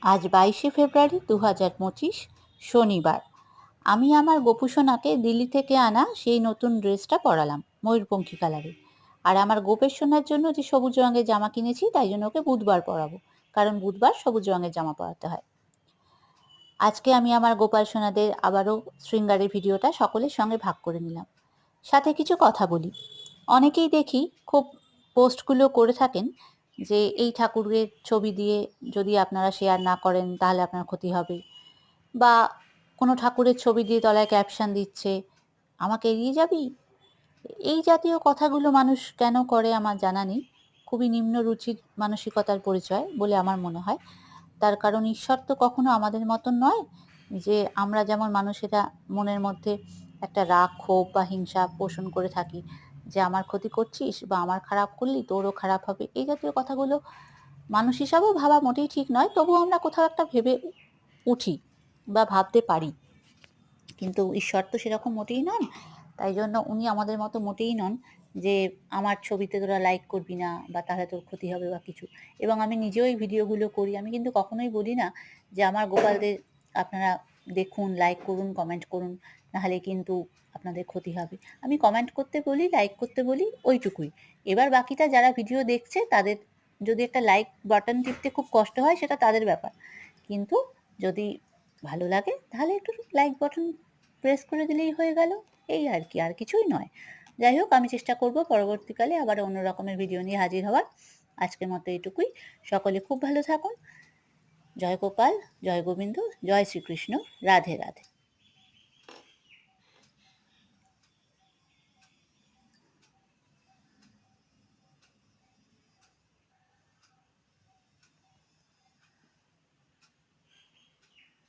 আজ 22শে ফেব্রুয়ারি 2025 শনিবার। আমি আমার গোপুসোনাকে দিল্লি থেকে আনা সেই নতুন ড্রেসটা পরালাম, ময়ূরপঙ্খী কালারের। আর আমার গোপের সোনার জন্য যে সবুজ রঙের জামা কিনেছি, তাই জন্য ওকে বুধবার পরাবো, কারণ বুধবার সবুজ রঙের জামা পরাতে হয়। আজকে আমি আমার গোপাল সোনাদের আবারও শৃঙ্গারের ভিডিওটা সকলের সঙ্গে ভাগ করে নিলাম। সাথে কিছু কথা বলি। অনেকেই দেখি খুব পোস্টগুলো করে থাকেন যে এই ঠাকুরের ছবি দিয়ে যদি আপনারা শেয়ার না করেন তাহলে আপনার ক্ষতি হবে, বা কোনো ঠাকুরের ছবি দিয়ে তলায় ক্যাপশন দিচ্ছে, আমাকে এড়িয়ে যাবি। এই জাতীয় কথাগুলো মানুষ কেন করে আমার জানা নেই। খুবই নিম্ন রুচির মানসিকতার পরিচয় বলে আমার মনে হয়। তার কারণ ঈশ্বর তো কখনো আমাদের মতন নয়, যে আমরা যেমন মানুষেরা মনের মধ্যে একটা রাগ, ক্ষোভ বা হিংসা পোষণ করে থাকি, যে আমার ক্ষতি করছিস বা আমার খারাপ করলি তোরও খারাপ হবে। এই জাতীয় কথাগুলো মানুষ হিসাবেও ভাবা মোটেই ঠিক নয়, তবুও আমরা কোথাও একটা ভেবে উঠি বা ভাবতে পারি। কিন্তু ঈশ্বর তো সেরকম মোটেই নন। তাই জন্য উনি আমাদের মতো মোটেই নন যে আমার ছবিতে তোরা লাইক করবি না বা তাহলে তোর ক্ষতি হবে বা কিছু। এবং আমি নিজেও এই ভিডিওগুলো করি, আমি কিন্তু কখনোই বলি না যে আমার গোপালদের আপনারা দেখুন, লাইক করুন, কমেন্ট করুন, নাহলে কিন্তু আপনাদের ক্ষতি হবে। আমি কমেন্ট করতে বলি, লাইক করতে বলি, ওইটুকুই। এবার বাকিটা যারা ভিডিও দেখছে তাদের যদি একটা লাইক বাটন টিপতে খুব কষ্ট হয়, সেটা তাদের ব্যাপার। কিন্তু যদি ভালো লাগে তাহলে একটু লাইক বাটন প্রেস করে দিলেই হয়ে গেল, এই আর কি, আর কিছুই নয়। যাই হোক, আমি চেষ্টা করব পরবর্তীকালে আবার অন্য রকমের ভিডিও নিয়ে হাজির হওয়ার। আজকের মতো এটুকুই। সকলে খুব ভালো থাকুন। জয় গোপাল, জয় গোবিন্দ, জয় শ্রীকৃষ্ণ, রাধে রাধে।